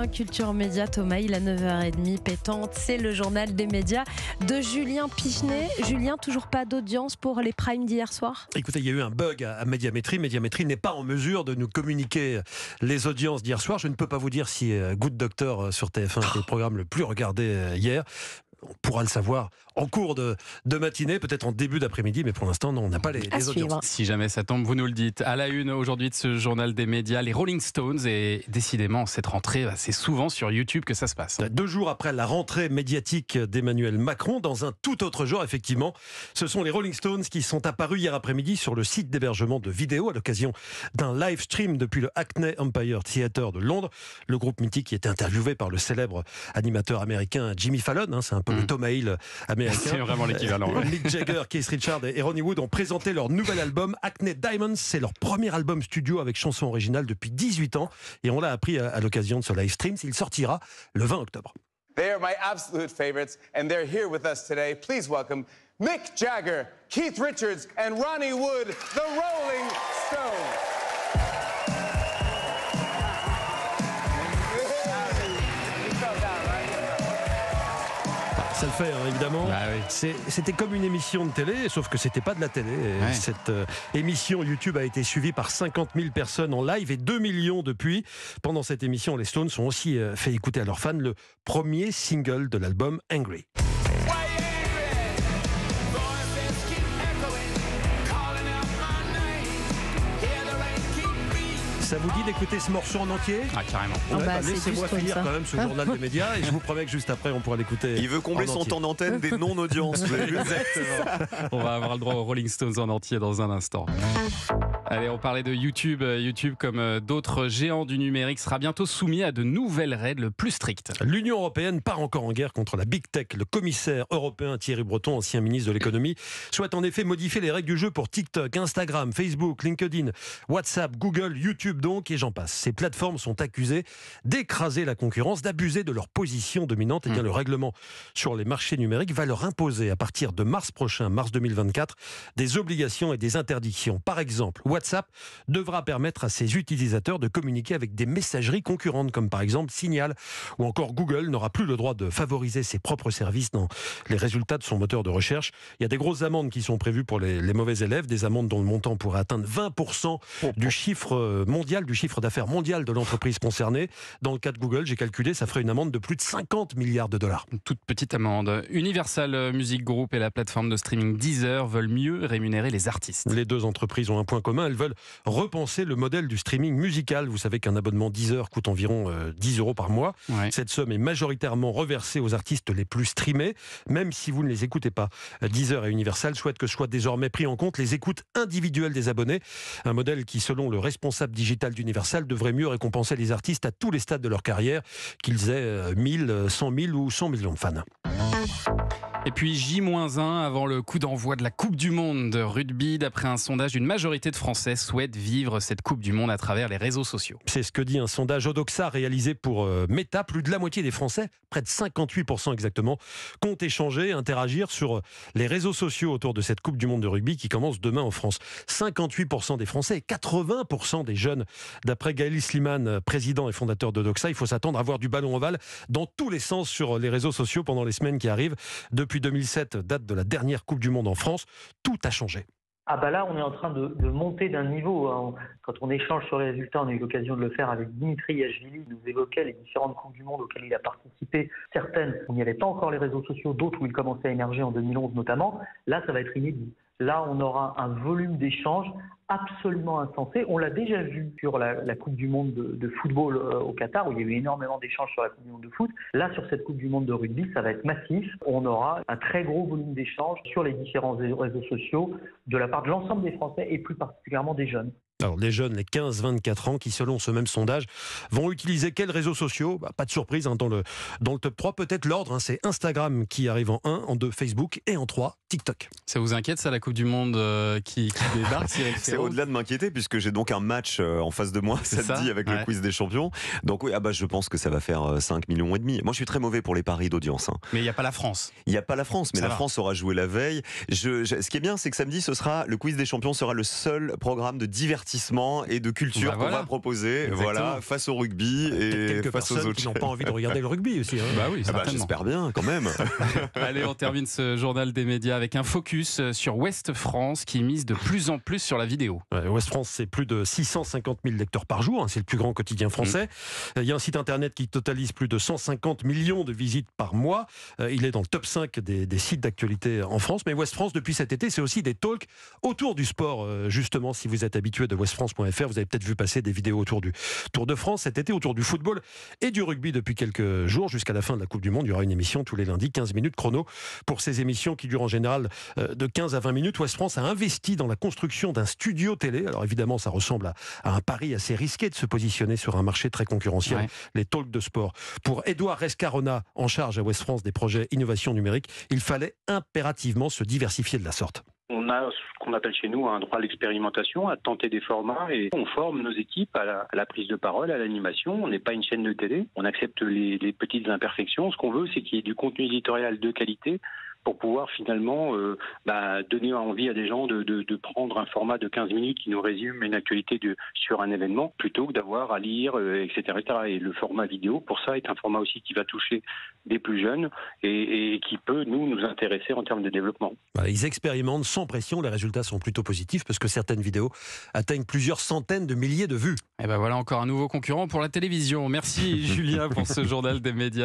point Culture Média. Thomas, il a 9h30 pétante. C'est le journal des médias de Julien Pichenet. Julien, toujours pas d'audience pour les primes d'hier soir? Écoutez, il y a eu un bug à Médiamétrie. Médiamétrie n'est pas en mesure de nous communiquer les audiences d'hier soir. Je ne peux pas vous dire si Good Doctor sur TF1 était le programme le plus regardé hier. On pourra le savoir en cours de matinée, peut-être en début d'après-midi, mais pour l'instant, non, on n'a pas les audiences. Si jamais ça tombe, vous nous le dites. À la une aujourd'hui de ce journal des médias, les Rolling Stones, et décidément, cette rentrée, c'est souvent sur YouTube que ça se passe. 2 jours après la rentrée médiatique d'Emmanuel Macron, dans un tout autre genre, effectivement, ce sont les Rolling Stones qui sont apparus hier après-midi sur le site d'hébergement de vidéos à l'occasion d'un live stream depuis le Hackney Empire Theatre de Londres. Le groupe mythique qui était interviewé par le célèbre animateur américain Jimmy Fallon, c'est un peu le Tom Hale américain. C'est vraiment l'équivalent. Ouais. Mick Jagger, Keith Richards et Ronnie Wood ont présenté leur nouvel album Hackney Diamonds. C'est leur premier album studio avec chanson originale depuis 18 ans. Et on l'a appris à l'occasion de ce live stream. Il sortira le 20 octobre. They are my absolute favorites, and they're here with us today. Please welcome Mick Jagger, Keith Richards, and Ronnie Wood, the Rolling Stones. Ça le fait, évidemment. Bah oui. C'était comme une émission de télé, sauf que c'était pas de la télé. Ouais. Cette émission YouTube a été suivie par 50 000 personnes en live et 2 millions depuis. Pendant cette émission, les Stones ont aussi fait écouter à leurs fans le premier single de l'album Angry. Ça vous dit d'écouter ce morceau en entier? Ah, carrément. Laissez-moi finir quand même ce journal des médias et je vous promets que juste après on pourra l'écouter. Il veut combler son temps d'antenne des non-audiences. Exactement. On va avoir le droit aux Rolling Stones en entier dans un instant. Allez, on parlait de YouTube. YouTube, comme d'autres géants du numérique, sera bientôt soumis à de nouvelles règles plus strictes. L'Union européenne part encore en guerre contre la Big Tech. Le commissaire européen Thierry Breton, ancien ministre de l'économie, souhaite en effet modifier les règles du jeu pour TikTok, Instagram, Facebook, LinkedIn, WhatsApp, Google, YouTube donc, et j'en passe. Ces plateformes sont accusées d'écraser la concurrence, d'abuser de leur position dominante. Et bien, le règlement sur les marchés numériques va leur imposer, à partir de mars prochain, mars 2024, des obligations et des interdictions. Par exemple, WhatsApp devra permettre à ses utilisateurs de communiquer avec des messageries concurrentes, comme par exemple Signal, ou encore Google n'aura plus le droit de favoriser ses propres services dans les résultats de son moteur de recherche. Il y a des grosses amendes qui sont prévues pour les mauvais élèves, des amendes dont le montant pourrait atteindre 20% du chiffre mondial, du chiffre d'affaires mondial de l'entreprise concernée. Dans le cas de Google, j'ai calculé, ça ferait une amende de plus de 50 milliards de dollars. Une toute petite amende. Universal Music Group et la plateforme de streaming Deezer veulent mieux rémunérer les artistes. Les deux entreprises ont un point commun, elles veulent repenser le modèle du streaming musical. Vous savez qu'un abonnement Deezer coûte environ 10 € par mois. Ouais. Cette somme est majoritairement reversée aux artistes les plus streamés, même si vous ne les écoutez pas. Deezer et Universal souhaitent que soient désormais pris en compte les écoutes individuelles des abonnés. Un modèle qui, selon le responsable digital d'Universal, devrait mieux récompenser les artistes à tous les stades de leur carrière, qu'ils aient 1000, 100 000 ou 100 millions de fans. Et puis J-1 avant le coup d'envoi de la Coupe du Monde de rugby. D'après un sondage, une majorité de Français souhaitent vivre cette Coupe du Monde à travers les réseaux sociaux. C'est ce que dit un sondage Odoxa réalisé pour Meta. Plus de la moitié des Français, près de 58% exactement, comptent échanger, interagir sur les réseaux sociaux autour de cette Coupe du Monde de rugby qui commence demain en France. 58% des Français et 80% des jeunes. D'après Gaël Slimane, président et fondateur d'Odoxa, il faut s'attendre à voir du ballon ovale dans tous les sens sur les réseaux sociaux pendant les semaines qui arrivent. Depuis 2007, date de la dernière Coupe du Monde en France, tout a changé. Ah bah là, on est en train de monter d'un niveau. Quand on échange sur les résultats, on a eu l'occasion de le faire avec Dimitri Yachvili. Il nous évoquait les différentes Coupes du Monde auxquelles il a participé. Certaines où il n'y avait pas encore les réseaux sociaux, d'autres où il commençait à émerger en 2011 notamment. Là, ça va être inédit. Là, on aura un volume d'échanges absolument insensé. On l'a déjà vu sur la Coupe du Monde de football au Qatar, où il y a eu énormément d'échanges sur la Coupe du Monde de foot. Là, sur cette Coupe du Monde de rugby, ça va être massif. On aura un très gros volume d'échanges sur les différents réseaux sociaux de la part de l'ensemble des Français et plus particulièrement des jeunes. Alors les jeunes, les 15-24 ans, qui selon ce même sondage, vont utiliser quels réseaux sociaux? Pas de surprise dans le top 3, peut-être l'ordre, c'est Instagram qui arrive en 1, en 2 Facebook et en 3 TikTok. Ça vous inquiète ça, la Coupe du Monde qui débarque? C'est au-delà de m'inquiéter puisque j'ai donc un match en face de moi samedi avec le quiz des champions. Donc oui, je pense que ça va faire 5,5 millions. Moi je suis très mauvais pour les paris d'audience. Mais il n'y a pas la France. Il n'y a pas la France, mais France aura joué la veille. Ce qui est bien, c'est que samedi, le quiz des champions sera le seul programme de divertissement divertissement et de culture qu'on va proposer face au rugby et face aux autres qui n'ont pas envie de regarder le rugby aussi. Bah oui, j'espère bien quand même. Allez, on termine ce journal des médias avec un focus sur Ouest France qui mise de plus en plus sur la vidéo. Ouest France, c'est plus de 650 000 lecteurs par jour, c'est le plus grand quotidien français. Il y a un site internet qui totalise plus de 150 millions de visites par mois. Il est dans le top 5 des sites d'actualité en France. Mais Ouest France, depuis cet été, c'est aussi des talks autour du sport. Justement, si vous êtes habitué de westfrance.fr, vous avez peut-être vu passer des vidéos autour du Tour de France cet été, autour du football et du rugby depuis quelques jours. Jusqu'à la fin de la Coupe du Monde, il y aura une émission tous les lundis, 15 minutes chrono. Pour ces émissions qui durent en général de 15 à 20 minutes, Ouest France a investi dans la construction d'un studio télé. Alors évidemment, ça ressemble à un pari assez risqué de se positionner sur un marché très concurrentiel, les talks de sport. Pour Édouard Rescarona, en charge à Ouest France des projets innovation numérique, il fallait impérativement se diversifier de la sorte. On a ce qu'on appelle chez nous un droit à l'expérimentation, à tenter des formats, et on forme nos équipes à la prise de parole, à l'animation. On n'est pas une chaîne de télé, on accepte les petites imperfections. Ce qu'on veut, c'est qu'il y ait du contenu éditorial de qualité pour pouvoir finalement donner envie à des gens de prendre un format de 15 minutes qui nous résume une actualité sur un événement, plutôt que d'avoir à lire, etc., etc. Et le format vidéo, pour ça, est un format aussi qui va toucher des plus jeunes et qui peut nous intéresser en termes de développement. Ils expérimentent sans pression, les résultats sont plutôt positifs parce que certaines vidéos atteignent plusieurs centaines de milliers de vues. Et ben voilà encore un nouveau concurrent pour la télévision. Merci Julien pour ce journal des médias.